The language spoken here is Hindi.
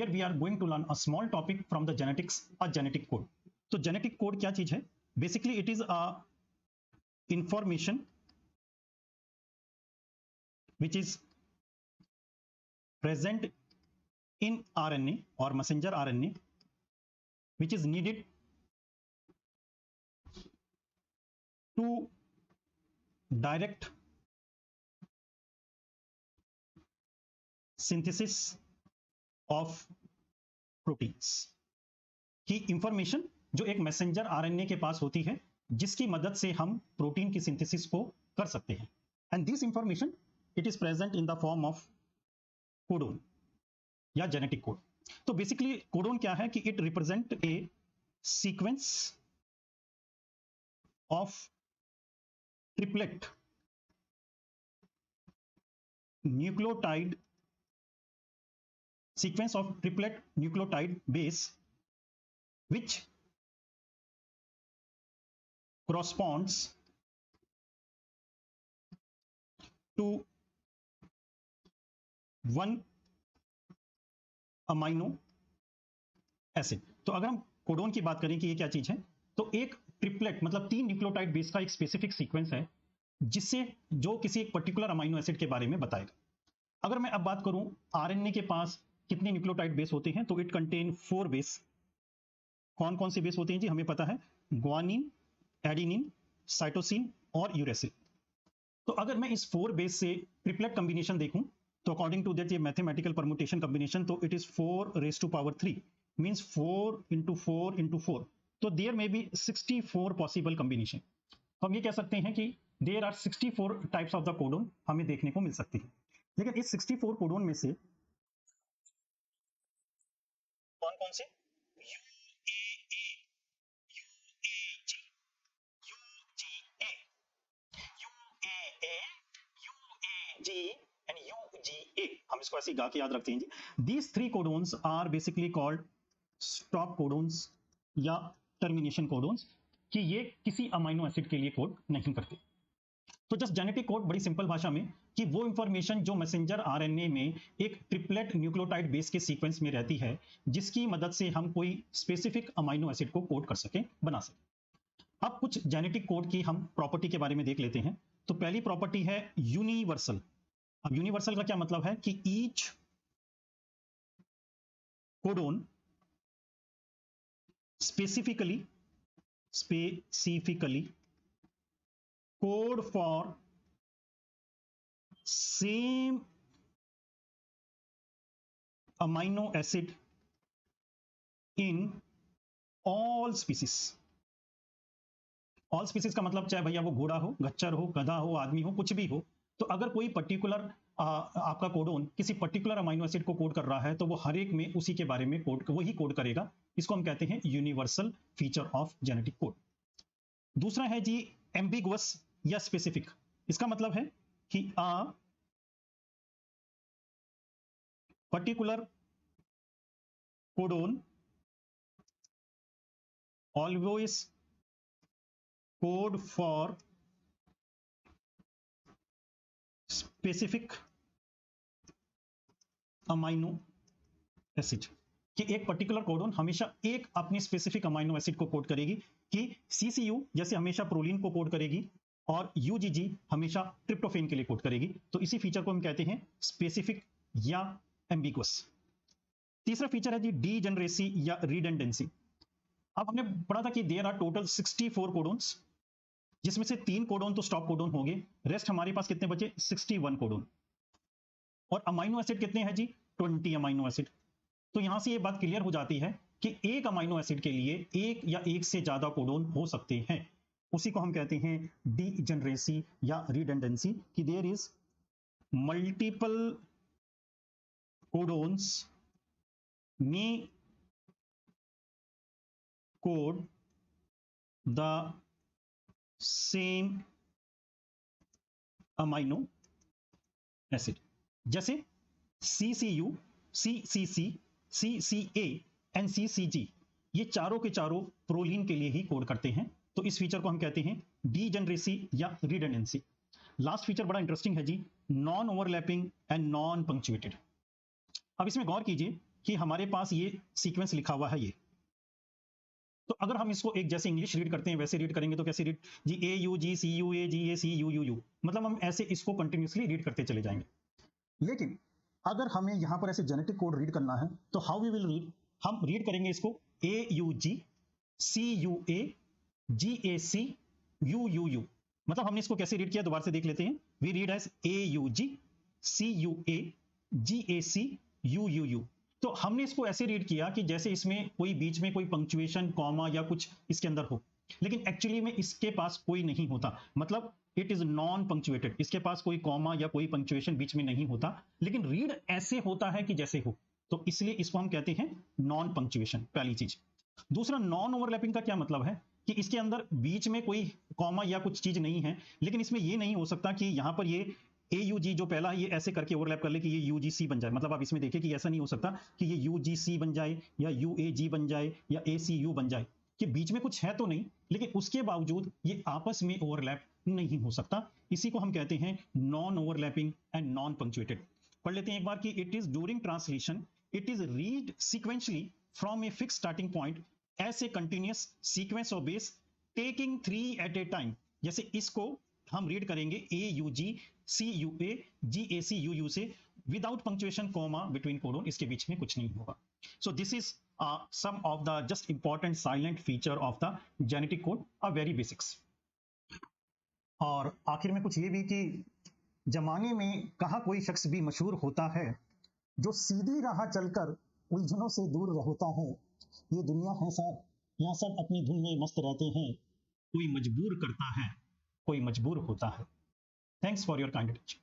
here we are going to learn a small topic from the genetics, a genetic code. तो genetic code क्या चीज है? Basically it is a information which is present in RNA or messenger RNA which is needed to direct synthesis of proteins. की इंफॉर्मेशन जो एक मैसेंजर आरएनए के पास होती है जिसकी मदद से हम प्रोटीन की सिंथेसिस को कर सकते हैं, and this information it is present in the form of codon या जेनेटिक कोड. तो बेसिकली कोडोन क्या है कि it represent a sequence of triplet nucleotide sequence of triplet nucleotide base which corresponds to one amino acid. तो अगर हम कोडोन की बात करें कि ये क्या चीज है, तो एक ट्रिपलेट मतलब 3 न्यूक्लियोटाइड बेस का एक स्पेसिफिक सीक्वेंस है जिससे जो किसी एक पर्टिकुलर अमाइनो एसिड के बारे में बताएगा. अगर मैं अब बात करूं आरएनए के पास कितने न्यूक्लियोटाइड बेस होते हैं, तो इट कंटेन 4 बेस. कौन कौन से बेस होते हैं जी? हमें पता है ग्वानिन, एडेनिन, साइटोसिन और यूरेसिल. तो अगर मैं इस 4 बेस से ट्रिपलेट कॉम्बिनेशन देखूं तो अकॉर्डिंग टू दैट ये मैथमेटिकल परमुटेशन कॉम्बिनेशन, तो इट इज 4⁻³ मींस 4 × 4 × 4. तो there may be 64 possible combination. तो हम ये कह सकते हैं कि there are 64 types of the codon हमें देखने को मिल सकती है. लेकिन इस 64 कोडोन में से कौन कौन से? UAA, UAG, UGA, UAA, UAG and UGA. हम इसको ऐसे गा के याद रखते हैं जी. These 3 codons are basically called stop codons या termination codons, कि ये किसी अमाइनो एसिड के लिए कोड नहीं करते. तो जस्ट जेनेटिक कोड बड़ी सिंपल भाषा में कि वो इंफॉर्मेशन जो मैसेंजर आरएनए में एक ट्रिपलेट न्यूक्लियोटाइड बेस के सीक्वेंस में रहती है जिसकी मदद से हम कोई स्पेसिफिक अमाइनो एसिड को कोड कर सकें, बना सकें. अब कुछ जेनेटिक कोड की हम प्रॉपर्टी के बारे में देख लेते हैं. तो पहली प्रॉपर्टी है यूनिवर्सल. अब यूनिवर्सल का क्या मतलब है कि each codon specifically code for same amino acid in all species. all species का मतलब चाहे भैया वो घोड़ा हो, गच्चर हो, गधा हो, आदमी हो, कुछ भी हो. तो अगर कोई पर्टिकुलर आपका कोडोन किसी पर्टिकुलर अमाइनो एसिड को कोड कर रहा है तो वो हर एक में उसी के बारे में कोड वही कोड करेगा. इसको हम कहते हैं universal feature of genetic code. दूसरा है जी एम्बिगुअस या स्पेसिफिक. इसका मतलब है कि particular codon always code for specific amino acid, कि एक पर्टिकुलर कोडोन हमेशा एक अपनी स्पेसिफिक अमाइनो एसिड को कोड करेगी, कि CCU जैसे हमेशा प्रोलीन को कोड करेगी और UGG हमेशा ट्रिप्टोफेन के लिए कोड करेगी. तो इसी फीचर को हम कहते हैं स्पेसिफिक या एम्बिगुअस. तीसरा फीचर है जी डीजेनरेसी या रिडंडेंसी. अब हमने पढ़ा था कि देयर आर टोटल 64 कोडोन्स जिसमें से 3 कोडोन तो स्टॉप कोडोन हो गए. रेस्ट हमारे पास कितने बचे? 61 कोडोन. और अमाइनो एसिड कितने हैं जी? 20 अमाइनो एसिड. तो यहां से ये बात क्लियर हो जाती है कि एक अमाइनो एसिड के लिए एक या एक से ज्यादा कोडोन हो सकते हैं. उसी को हम कहते हैं डीजेनरेसी या रिडंडेंसी, कि there is multiple codons may code the same amino acid. जैसे CCU, CCC, CCA and CCG ये चारों के चारों प्रोलीन के लिए ही कोड करते हैं. तो इस फीचर को हम कहते हैं डीजेनरेसी या रिडंडेंसी. लास्ट फीचर बड़ा इंटरेस्टिंग है जी, non overlapping and non punctuated. अब इसमें गौर कीजिए कि हमारे पास ये सीक्वेंस लिखा हुआ है ये, तो अगर हम इसको एक जैसे इंग्लिश रीड करते हैं वैसे रीड करेंगे तो कैसे read, G A U G C U A G A C U U U, मतलब हम ऐसे इसको कंटिन्यूसली रीड करते चले जाएंगे। लेकिन अगर हमें यहाँ पर ऐसे जेनेटिक कोड रीड करना है तो हाउ वी विल रीड, हम रीड करेंगे इसको A U G C U A G A C U U U, मतलब हमने इसको कैसे रीड किया दोबारा से देख लेते हैं। We read as A U G C U A G A C U U U. तो हमने इसको ऐसे रीड किया कि जैसे इसमें कोई बीच में कोई पंक्चुएशन कॉमा या कुछ इसके अंदर हो, लेकिन एक्चुअली में इसके पास कोई नहीं होता, मतलब इट इज नॉन पंक्चुएटेड, इसके पास कोई कॉमा या कोई पंक्चुएशन बीच में नहीं होता, लेकिन रीड ऐसे होता है कि जैसे हो, तो इसलिए इसको हम कहते हैं नॉन पंक्चुएशन, पहली चीज। दूसरा, नॉन ओवरलैपिंग का क्या मतलब है कि इसके अंदर बीच में कोई कॉमा या कुछ चीज नहीं है, लेकिन इसमें ये नहीं हो सकता कि यहां पर ये ए यू जी जो पहला है ये ऐसे करके ओवरलैप कर ले कि ये यू जी सी बन जाए, मतलब आप इसमें देखिए कि ऐसा नहीं हो सकता कि ये यू जी सी बन जाए या यू ए जी बन जाए या ए सी यू बन जाए, कि बीच में कुछ है तो नहीं, लेकिन उसके बावजूद ये आपस में ओवरलैप नहीं हो सकता, इसी को हम कहते हैं non overlapping and non punctuated. पढ़ लेते हैं एक बार कि it is during translation it is read sequentially from a fix starting point as a continuous sequence of base taking 3 at a time. जैसे इसको हम रीड करेंगे A U G C U A G A C U U से without punctuation comma between colon, इसके बीच में कुछ नहीं होगा। So this is some of the just important silent feature of the genetic code, a very basics। और आखिर में कुछ ये भी कि जमाने में कहा कोई शख्स भी मशहूर होता है जो सीधी राह चलकर उलझनों से दूर होता है, ये दुनिया है साथ यहाँ सब अपनी धुन में मस्त रहते हैं, कोई मजबूर करता है कोई मजबूर होता है। Thanks for your kind attention.